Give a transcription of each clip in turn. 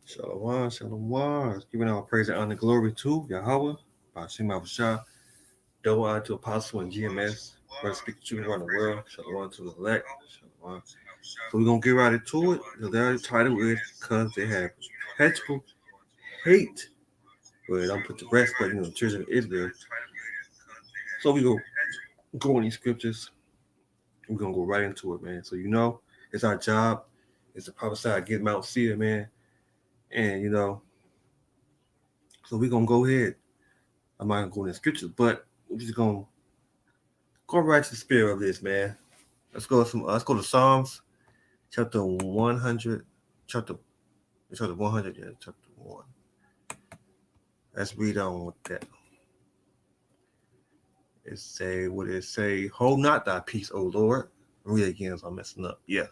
Shalom, shalom. Giving all praise and honor and glory to Yahweh, Bashim Abishah, double honor to Apostle and GMS, brother speaking to you around the world. Shalom to the elect. Shalom. So we're going to get right into it. The title is Because They Have Perpetual Hate. But don't put the rest, but the children of Israel. So we go in these scriptures. We're going to go right into it, man. So it's our job. It's to prophesy against Mount Seir, man. And, so we're going to go ahead. I'm not going to go in the scriptures, but we're just going to go right to the spirit of this, man. Let's go to Psalms chapter 100, chapter 100, yeah, chapter 1. Let's read on with that. What it say? Hold not thy peace, O Lord. Read it again, so I'm messing up. Yeah.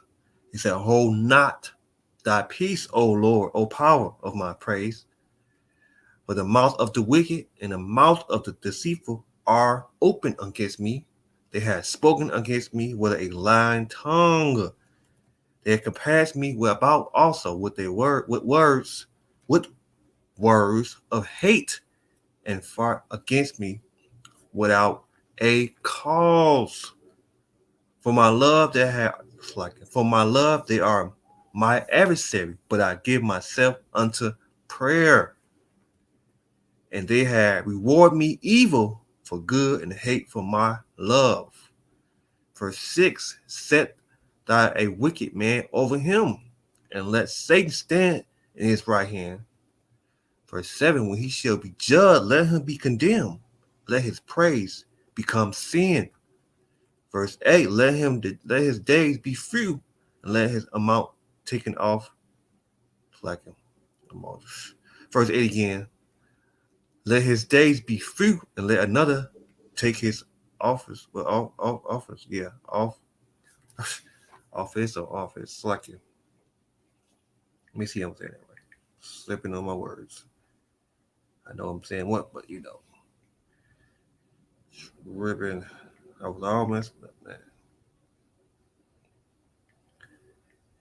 He said, hold not thy peace, O Lord, O power of my praise. For the mouth of the wicked and the mouth of the deceitful are open against me. They have spoken against me with a lying tongue. They have compassed me about also with words of hate, and fought against me without a cause. For my love they are my adversary, but I give myself unto prayer. And they have rewarded me evil for good and hate for my love. Verse 6, set thy a wicked man over him, and let Satan stand in his right hand. Verse 7, when he shall be judged, let him be condemned. Let his praise become sin. Verse 8, let his days be few, and let his amount taken off like him. Verse 8 again, let his days be few, and let another take his office. Well, office, yeah, office or office, like it. Let me see how I'm saying that right. Slipping on my words. I know I'm saying what, but ribbon. I was all messed up, man.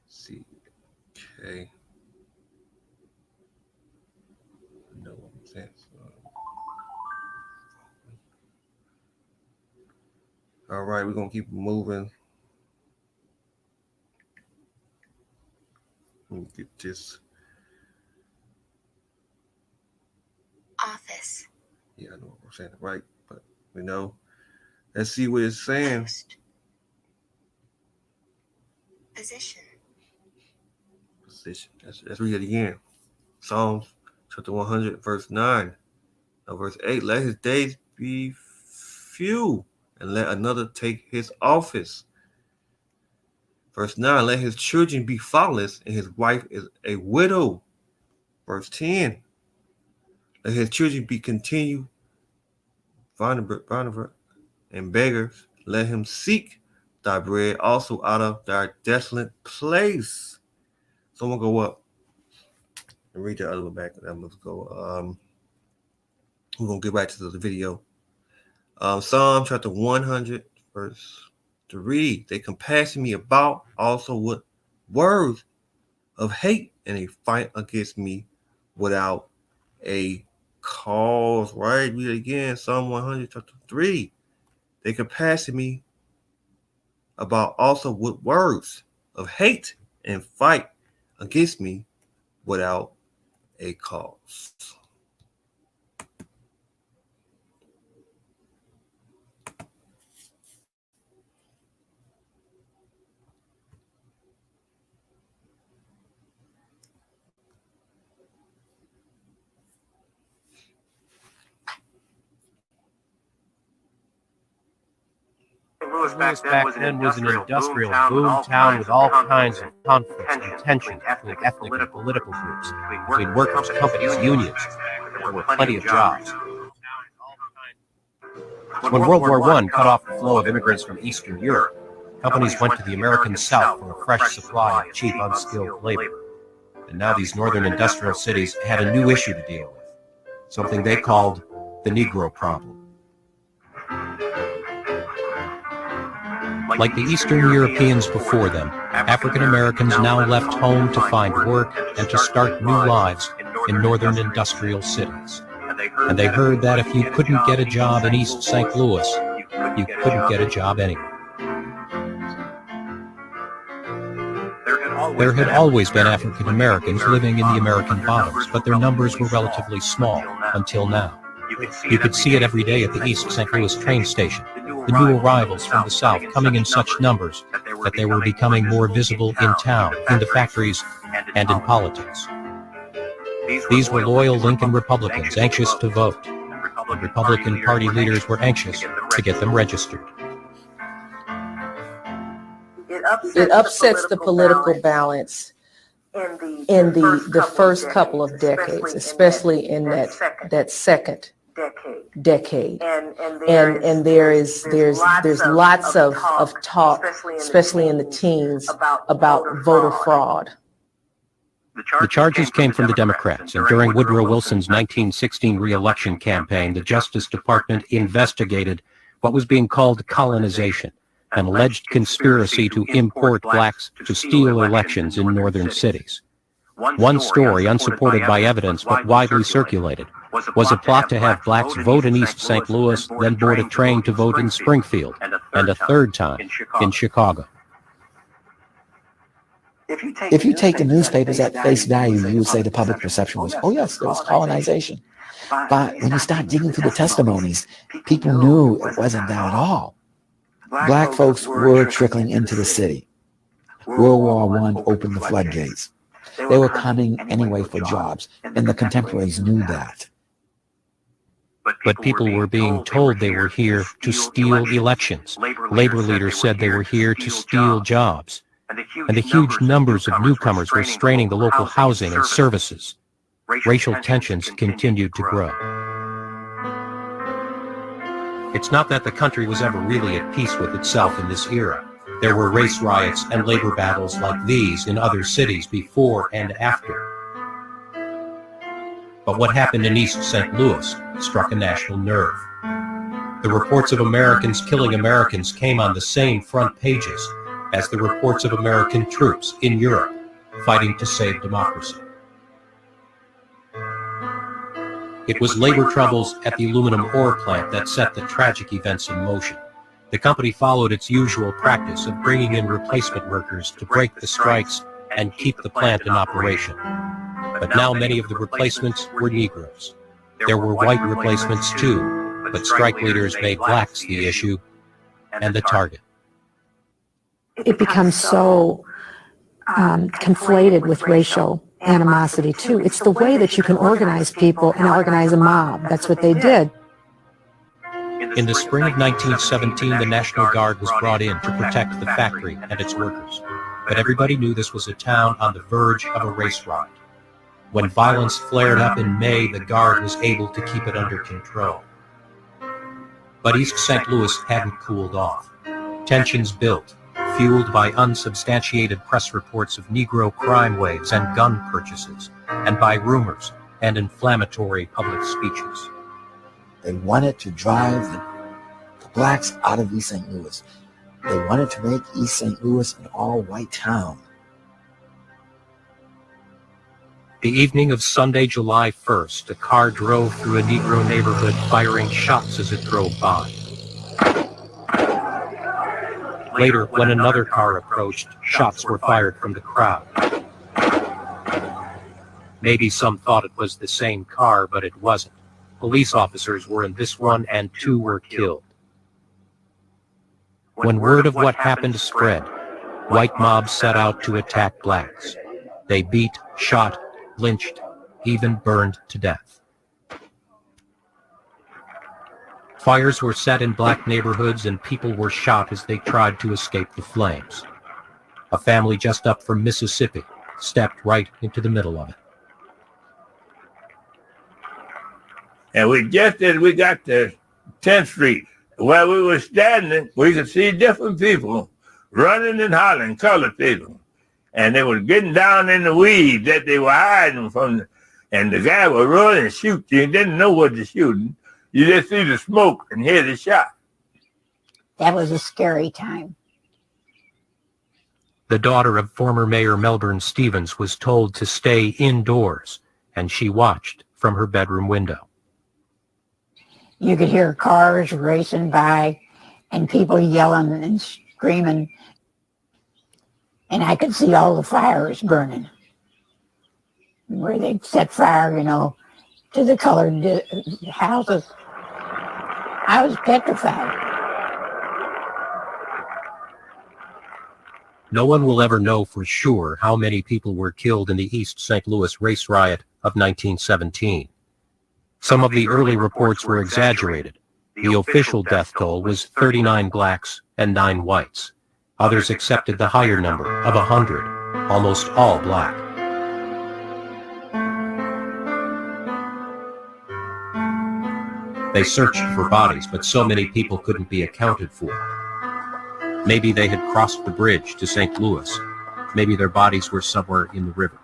See, okay. I know what I'm saying. All right, we're gonna keep moving. Let me get this. Office. Yeah, I know what I'm saying right, but let's see what it's saying. Post. Position. Let's read it again. Psalms chapter 100, verse 9. Verse 8, let his days be few, and let another take his office. Verse 9, let his children be fatherless, and his wife is a widow. Verse 10, let his children be continued vulnerable and beggars. Let him seek thy bread also out of thy desolate place. So I'm going to go up and read the other one back. I'm going to go. We're going to get back to the video. Psalm chapter 100, verse 3. They compassion me about also with words of hate, and they fight against me without a cause. Right? Read it again. Psalm 100, chapter 3. They compassion me about also with words of hate, and fight against me without a cause. Louis back then was an industrial boom town with all kinds of conflicts and tensions between ethnic and political groups, between workers, companies, unions. There were plenty of jobs. When World War I cut off the flow of immigrants from Eastern Europe, companies went to the American South for a fresh supply of cheap, unskilled labor. And now these northern industrial cities had a new issue to deal with, something they called the Negro problem. Like the Eastern Europeans before them, African Americans now left home to find work and to start new lives in northern industrial cities. And they heard that if you couldn't get a job in East St. Louis, you couldn't get a job anywhere. There had always been African Americans living in the American bottoms, but their numbers were relatively small until now. You could see it every day at the East St. Louis train station, the new arrivals from the South coming in such numbers that they were becoming more visible in town, in the factories, and in politics. These were loyal Lincoln Republicans anxious to vote. And Republican Party leaders were anxious to get them registered. It upsets the political balance in the first couple of decades, especially in that second decade. And there's lots of talk, especially in the teens, about voter fraud. The charges came from the Democrats, and during Woodrow Wilson's 1916 re-election campaign, the Justice Department investigated what was being called colonization, an alleged conspiracy to import blacks to steal elections in northern cities. One story, unsupported by evidence but widely circulated, was a plot to have blacks vote in East St. Louis, then board a train to vote in Springfield, and a third time in Chicago. If you take the newspapers at face value, you would say the public perception was, oh yes, there was colonization. But when you start digging through the testimonies, people knew it wasn't that at all. Black folks were trickling into the city. World War I opened the floodgates. They were coming anyway for jobs, and the contemporaries knew that. But people were being told they were here to steal elections. Labor leaders said they were here to steal jobs. And the huge numbers of newcomers were straining the local housing and services. Racial tensions continued to grow. It's not that the country was ever really at peace with itself in this era. There were race riots and labor battles like these in other cities before and after. But what happened in East St. Louis struck a national nerve. The reports of Americans killing Americans came on the same front pages as the reports of American troops in Europe fighting to save democracy. It was labor troubles at the aluminum ore plant that set the tragic events in motion. The company followed its usual practice of bringing in replacement workers to break the strikes and keep the plant in operation. But now many of the replacements were Negroes. There were white replacements too, but strike leaders made blacks the issue and the target. It becomes so conflated with racial animosity too. It's the way that you can organize people and organize a mob. That's what they did. In the spring of 1917, the National Guard was brought in to protect the factory and its workers. But everybody knew this was a town on the verge of a race riot. When violence flared up in May, the Guard was able to keep it under control. But East St. Louis hadn't cooled off. Tensions built, fueled by unsubstantiated press reports of Negro crime waves and gun purchases, and by rumors and inflammatory public speeches. They wanted to drive the blacks out of East St. Louis. They wanted to make East St. Louis an all-white town. The evening of Sunday, July 1st, a car drove through a Negro neighborhood firing shots as it drove by. Later, when another car approached, shots were fired from the crowd. Maybe some thought it was the same car, but it wasn't. Police officers were in this one, and 2 were killed. When word of what happened spread, white mobs set out to attack blacks. They beat, shot, lynched, even burned to death. Fires were set in black neighborhoods and people were shot as they tried to escape the flames. A family just up from Mississippi stepped right into the middle of it. And just as we got to 10th Street, where we were standing, we could see different people running and hollering, colored people. And they were getting down in the weeds that they were hiding from. And the guy was running and shooting. You didn't know what to shoot. You just see the smoke and hear the shot. That was a scary time. The daughter of former Mayor Melbourne Stevens was told to stay indoors, and she watched from her bedroom window. You could hear cars racing by and people yelling and screaming, and I could see all the fires burning where they set fire, to the colored houses. I was petrified. No one will ever know for sure how many people were killed in the East St. Louis race riot of 1917. Some of the early reports were exaggerated. The official death toll was 39 blacks and 9 whites. Others accepted the higher number of 100, almost all black. They searched for bodies, but so many people couldn't be accounted for. Maybe they had crossed the bridge to St. Louis. Maybe their bodies were somewhere in the river.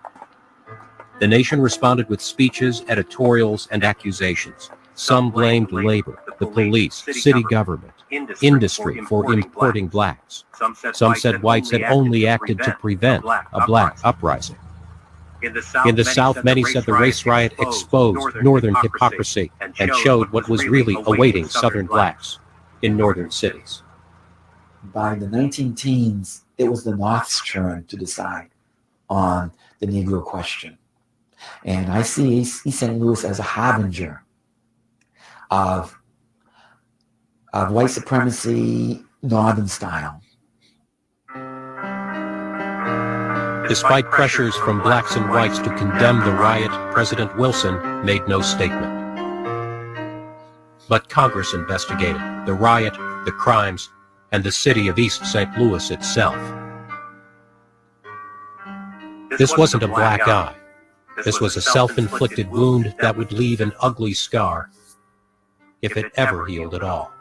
The nation responded with speeches, editorials, and accusations. Some blamed labor, the police, city government, industry for importing blacks. Some said whites had only acted to prevent a black uprising. In the South, many said the race riot exposed Northern hypocrisy and showed what was really awaiting Southern blacks in northern cities. By the 19-teens, it was the North's turn to decide on the Negro question. And I see East St. Louis as a harbinger of white supremacy, Northern style. Despite pressures from blacks and whites to condemn the riot, President Wilson made no statement. But Congress investigated the riot, the crimes, and the city of East St. Louis itself. This wasn't a black eye. This was a self-inflicted wound that would leave an ugly scar if it ever healed at all.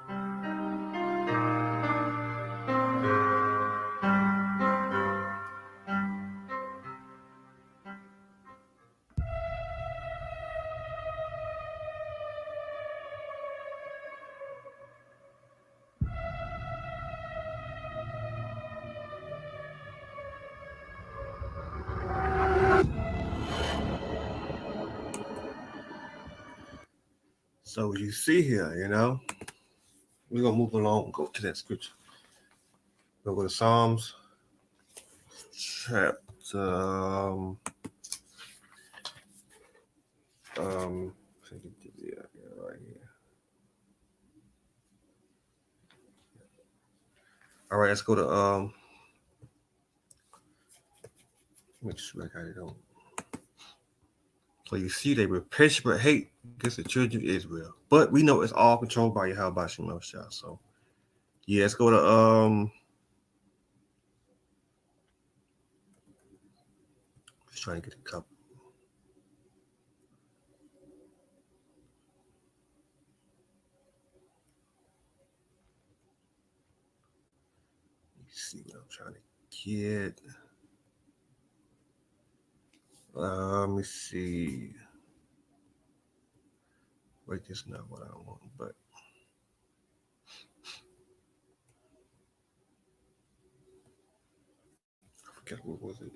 So you see here, we're going to move along and go to that scripture. We'll go to Psalms chapter, right here. All right, let's go to, make sure I got it on. So you see they perpetual hate against the children of Israel. But we know it's all controlled by Yahweh Shem Shah. So yeah, let's go to just trying to get a couple. Let's see what I'm trying to get. Let me see. Wait, this is not what I want, but I forget what was it.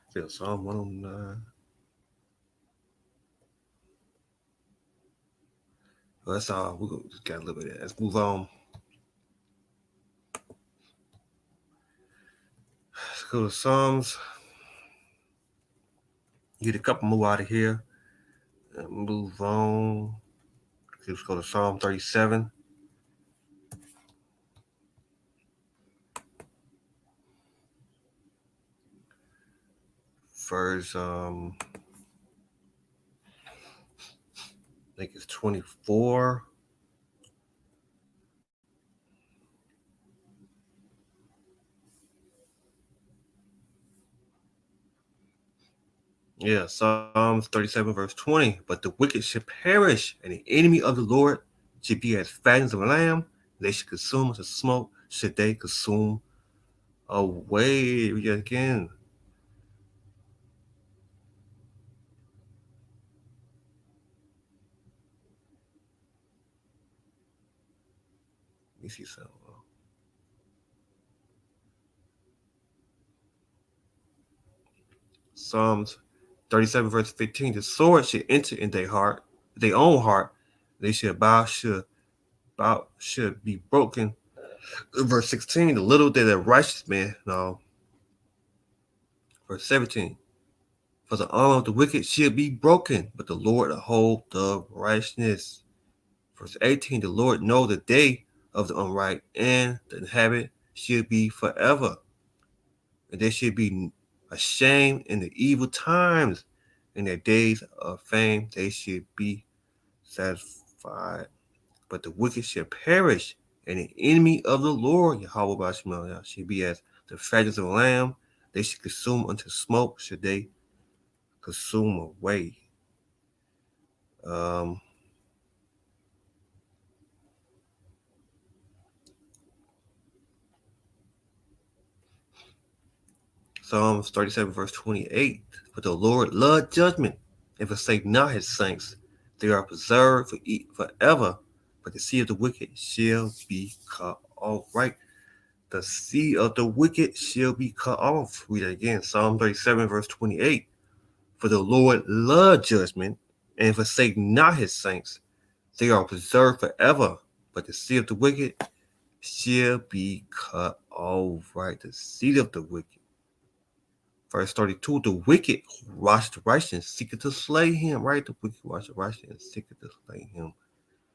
Is it Psalm 109? Well, that's all. We just got a little bit of that. Let's move on. Let's go to Psalms. Get a couple more out of here. And move on. Let's go to Psalm 37. Verse, I think it's 24. Yeah, Psalms 37, verse 20. But the wicked should perish, and the enemy of the Lord should be as fatness of a lamb. They should consume as a smoke, should they consume away. Again. Let me see something. Psalms 37 verse 15, the sword should enter in their own heart. They should should be broken. Verse 16, the little that a righteous man, no. Verse 17, for the arm of the wicked should be broken, but the Lord uphold the righteousness. Verse 18, the Lord know the day of the unright, and the inhabit should be forever. And they should be ashamed in the evil times. In their days of fame, they should be satisfied. But the wicked shall perish, and the enemy of the Lord, Yahweh Bashmal, should be as the fatness of a lamb. They should consume unto smoke, should they consume away. Psalms 37 verse 28, but the Lord loved judgment and forsake not his saints. They are preserved forever, but the seed of the wicked shall be cut off. Right? The seed of the wicked shall be cut off. Read it again. Psalm 37 verse 28, for the Lord loved judgment and forsake not his saints. They are preserved forever, but the seed of the wicked shall be cut off. Right? The seed of the wicked. Verse 32, the wicked watch the righteous, seeketh to slay him, right? The wicked watch the righteous and seeketh to slay him.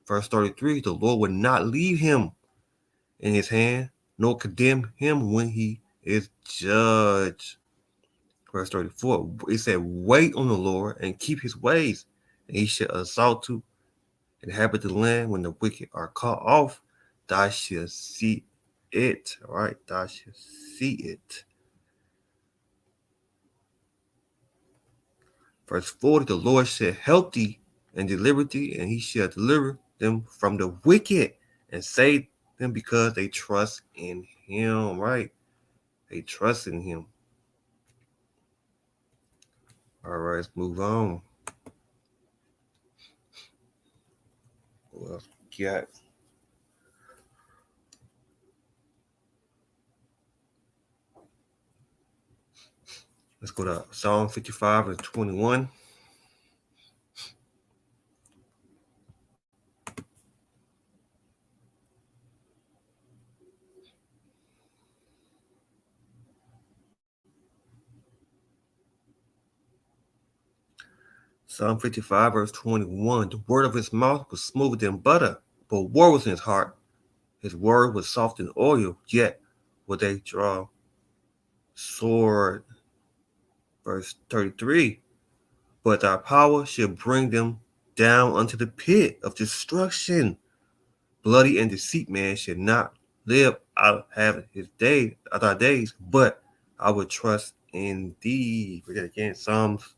Verse 33, the Lord will not leave him in his hand, nor condemn him when he is judged. Verse 34, it said, wait on the Lord and keep his ways, and he shall exalt to inhabit the land. When the wicked are cut off, thou shalt see it, all right? Thou shalt see it. Verse 40, the Lord shall help thee and deliver thee, and he shall deliver them from the wicked and save them because they trust in him, right? They trust in him. All right, let's move on. What else we got? Let's go to Psalm 55 and 21. Psalm 55, verse 21. The word of his mouth was smoother than butter, but war was in his heart. His word was soft than oil, yet would they draw sword. Verse 33. But thy power shall bring them down unto the pit of destruction. Bloody and deceit man shall not live out of his days, of thy days, but I will trust in thee. Read that again, Psalms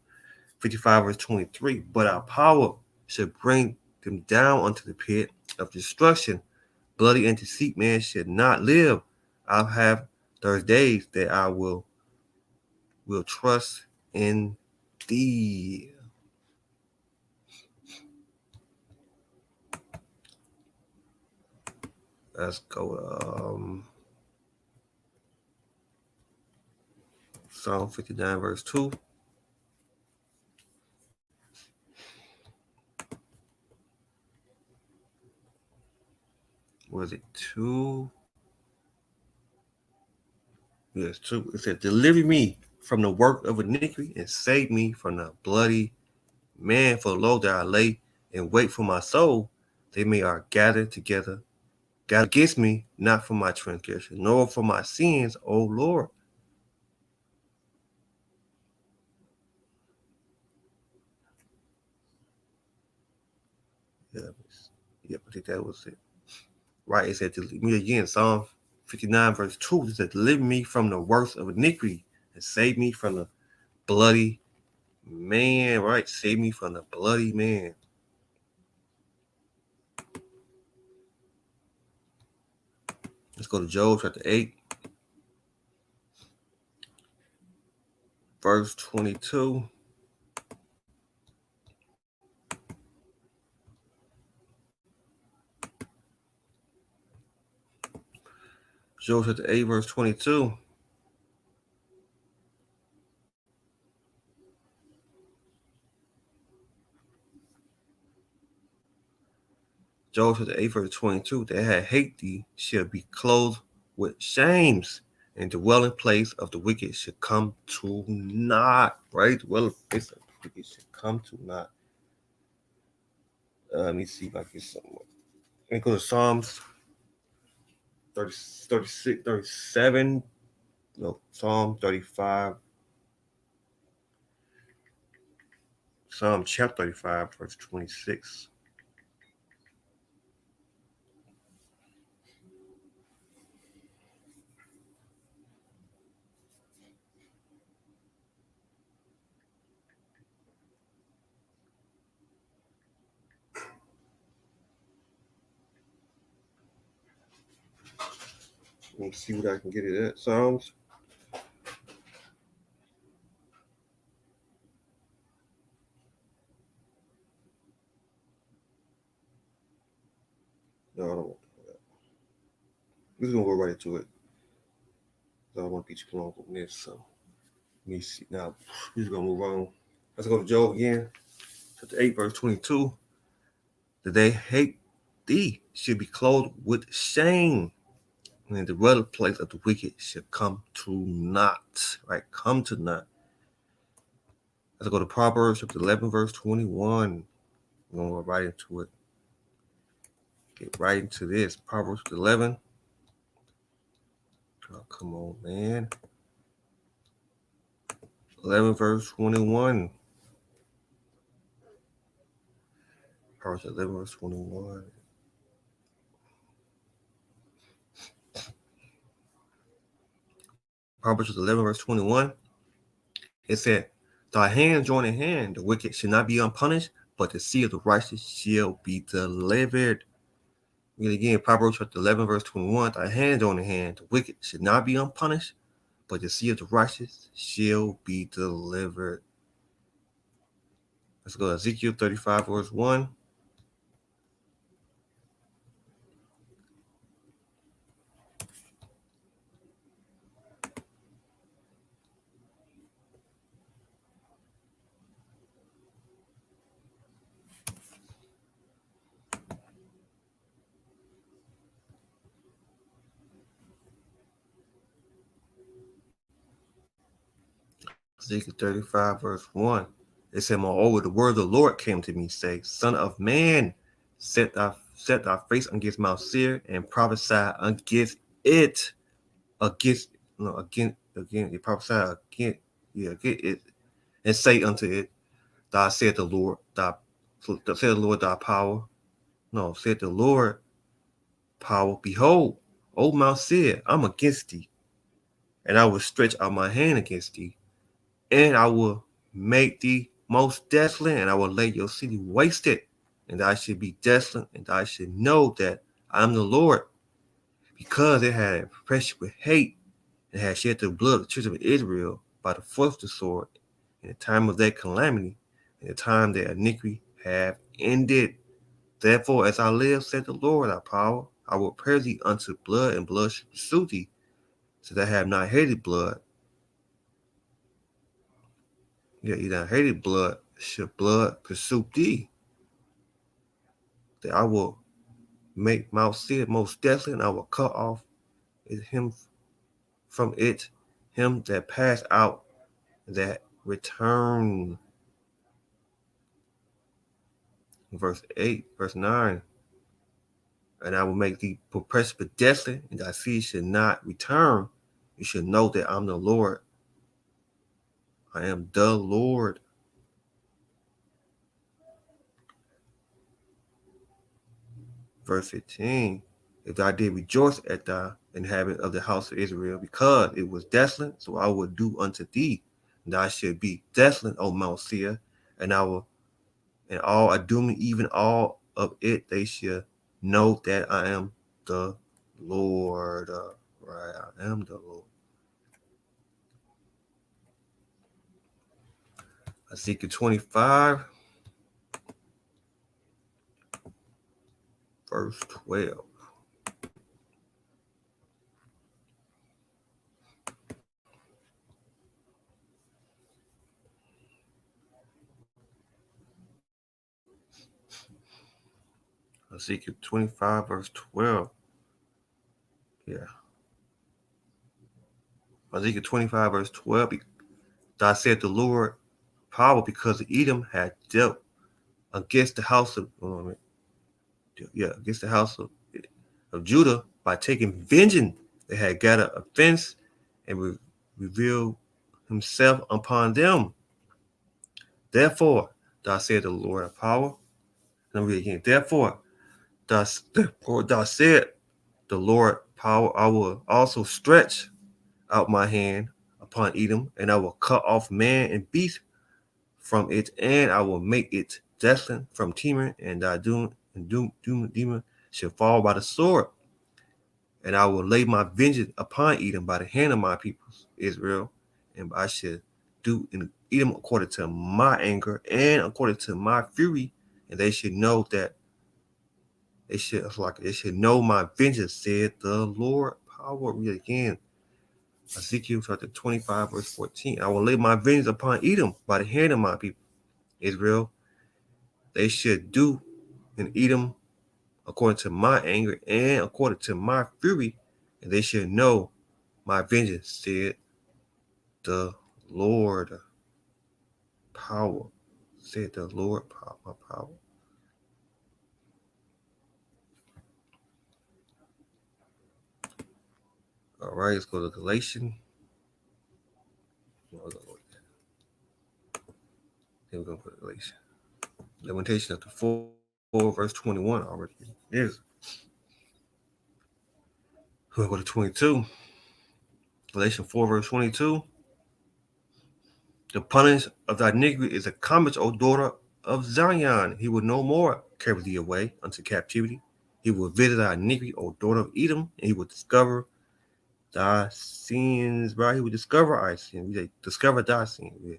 55 verse 23. But our power shall bring them down unto the pit of destruction. Bloody and deceit man shall not live. I'll have those days that I will trust in thee. Let's go Psalm 59 verse 2. Was it 2? Yes, 2. It said, deliver me from the work of iniquity and save me from the bloody man. For lo, that I lay and wait for my soul. They may are gathered together, gathered against me, not for my transgression, nor for my sins, O Lord. Yep, I think that was it. Right, it said, deliver me again, Psalm 59 verse 2. It said, deliver me from the worst of iniquity and save me from the bloody man. Right, save me from the bloody man. Let's go to Job chapter 8, verse 22. Job chapter 8, verse 22. Joel chapter 8, verse 22, they that hate thee shall be clothed with shames, and the dwelling place of the wicked shall come to naught. Right? The dwelling place of the wicked shall come to naught. Let me see if I get something. Let me go to Psalms 30, 36, 37. No, Psalm 35. Psalm chapter 35, verse 26. Let me see what I can get it at. Psalms. No, I don't want that. We're just gonna go right into it. I don't want to be too long on this. So let me see. Now we're just gonna move on. Let's go to Job again. Chapter 8, verse 22. That they hate thee should be clothed with shame, and the dwelling place of the wicked shall come to naught. Right? Come to naught. Let's go to Proverbs chapter 11, verse 21. We're gonna go right into it. Get right into this. Proverbs 11. Oh, come on, man. 11, verse 21. Proverbs 11, verse 21. Proverbs 11, verse 21. It said, thy hand join in hand, the wicked shall not be unpunished, but the seed of the righteous shall be delivered. Read again, Proverbs chapter 11, verse 21. Thy hand join in hand, the wicked should not be unpunished, but the seed of the righteous shall be delivered. Let's go to Ezekiel 35, verse 1. Ezekiel 35, verse 1. It said, moreover, the word of the Lord came to me, say, son of man, set thy face against Mount Seir and prophesy against it. Against, it prophesy against it, and say unto it, thou said the Lord, thy power. No, said the Lord, power, behold, O Mount Seir, I'm against thee, and I will stretch out my hand against thee, and I will make thee most desolate, and I will lay your city wasted, and I should be desolate, and I should know that I am the Lord, because it had oppressed with hate, and had shed the blood of the children of Israel by the force of the sword, in the time of their calamity, in the time their iniquity have ended. Therefore, as I live, said the Lord, our power, I will prepare thee unto blood, and blood shall pursue thee, so that I have not hated blood. Yeah, you not hated blood, should blood pursue thee. That I will make Mount Seir most desolate, and I will cut off him from it, him that passed out, that return. Verse 8, verse 9. And I will make thee oppressed but desolate, and thy seed shall not return. You should know that I'm the Lord. I am the Lord. Verse 15. If thou did rejoice at thy inhabitant of the house of Israel, because it was desolate, so I will do unto thee. And thou shalt be desolate, O Mount Seir, and I will, and all Adumim, even all of it, they shall know that I am the Lord. Right, I am the Lord. Ezekiel 25, verse 12. Ezekiel 25, verse 12. Yeah. Ezekiel 25, verse 12. Thou said the Lord power, because Edom had dealt against the house of against the house of Judah by taking vengeance. They had gathered a fence and revealed himself upon them. Therefore, thou said the Lord of power. Let me read again. Therefore, thou said the Lord power, I will also stretch out my hand upon Edom, and I will cut off man and beast from it, and I will make it desolate from Teman, and thy demon shall fall by the sword. And I will lay my vengeance upon Edom by the hand of my peoples, Israel, and I shall do in Edom according to my anger and according to my fury, and they should know that they should know my vengeance, said the Lord. Power. Read again. Ezekiel chapter 25, verse 14. I will lay my vengeance upon Edom by the hand of my people, Israel. They should do in Edom according to my anger and according to my fury, and they should know my vengeance, said the Lord. Power. Said the Lord. Power. All right, let's go to Galatians. Here we're going to put Galatians. Lamentation chapter 4, verse 21 already is. We'll go to 22. Galatians 4, verse 22. The punishment of thy iniquity is accomplished, O daughter of Zion. He will no more carry thee away unto captivity. He will visit thy iniquity, O daughter of Edom, and he will discover thy sins, right? He will discover our sins. We discover thy sins. Yeah.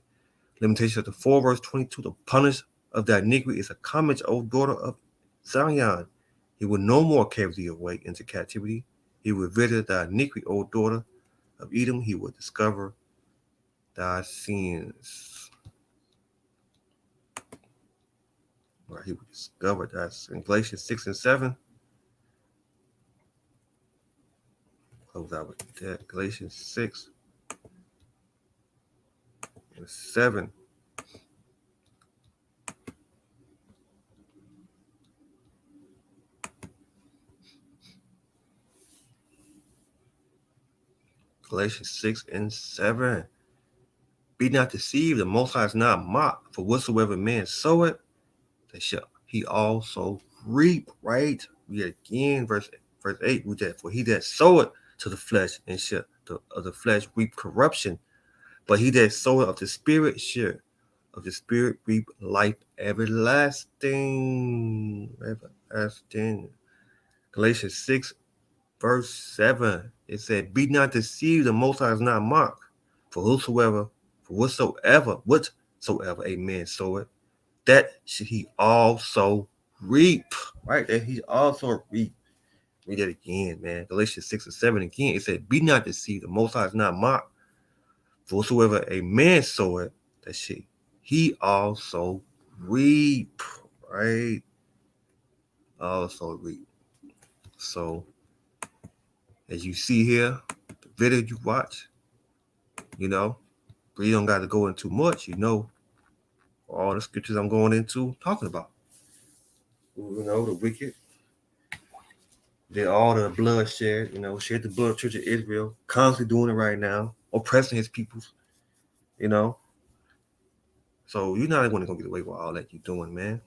Lamentation chapter 4, verse 22. The punishment of thy iniquity is accomplished, O daughter of Zion. He will no more carry thee away into captivity. He will visit thy iniquity, O daughter of Edom. He will discover thy sins. Right, he will discover thy sins. In Galatians 6 and 7. Close out with that. Galatians 6 and 7. Galatians 6 and 7. Be not deceived, the Most High is not mocked. For whatsoever man soweth, that shall he also reap. Right? We again, verse 8. We that for he that soweth to the flesh and shall of the flesh reap corruption, but he that soweth of the Spirit shall of the Spirit reap life everlasting. Everlasting. Galatians 6, verse 7. It said, be not deceived, the Most High is not mocked. For whatsoever a man soweth, that should he also reap. Right? That he also reap. Read that again, man. Galatians 6 and 7 again. It said, be not deceived, the Most High is not mocked. For whatsoever a man soweth, that should he also reap. Right? Also reap. So, as you see here, the video you watch, you know, but you don't got to go into much, all the scriptures I'm going into talking about. The wicked, did all the bloodshed, shed the blood of the Church of Israel, constantly doing it right now, oppressing his peoples, So you're not going to get away with all that you're doing, man.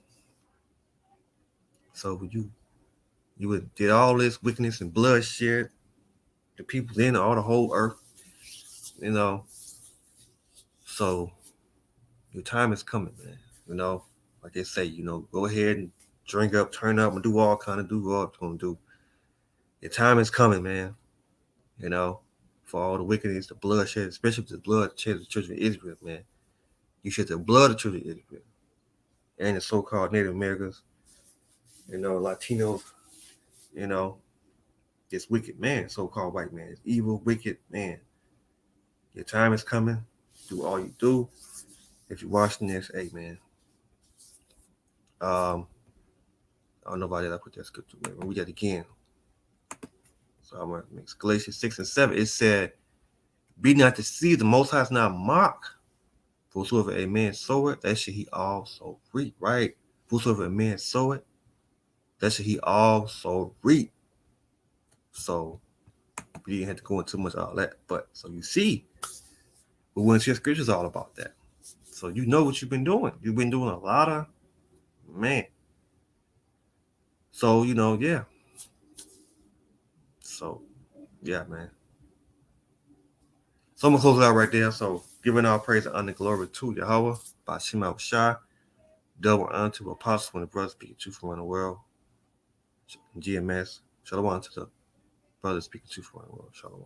So you did all this wickedness and bloodshed, the people in all the whole earth, So your time is coming, man. Like they say, go ahead and drink up, turn up, and do all kind of do what you're gonna do. Your time is coming, man. For all the wickedness, the bloodshed, especially the bloodshed of the Church of Israel, man. You shed the blood of the Church of Israel and the so-called Native Americans, Latinos, this wicked man, so-called white man, this evil, wicked man. Your time is coming. Do all you do. If you're watching this, hey, man. I don't know why I put that scripture. We'll read that again. So I'm going to mix Galatians 6 and 7. It said, be not deceived, the Most High is not mocked. For whosoever a man sow it, that should he also reap, right? Whosoever a man sow it, that should he also reap. So we didn't have to go into too much all that. But so you see, we went to your scriptures all about that. So you know what you've been doing. You've been doing a lot of, man. So, yeah. So, yeah, man. So I'm going to close it out right there. So giving all praise and honor and glory to Yahweh, by Shema Shah, double honor to apostles when the brothers speaking truth from around the world. GMS, shalom to the brothers speaking truth from around the world. Shalom.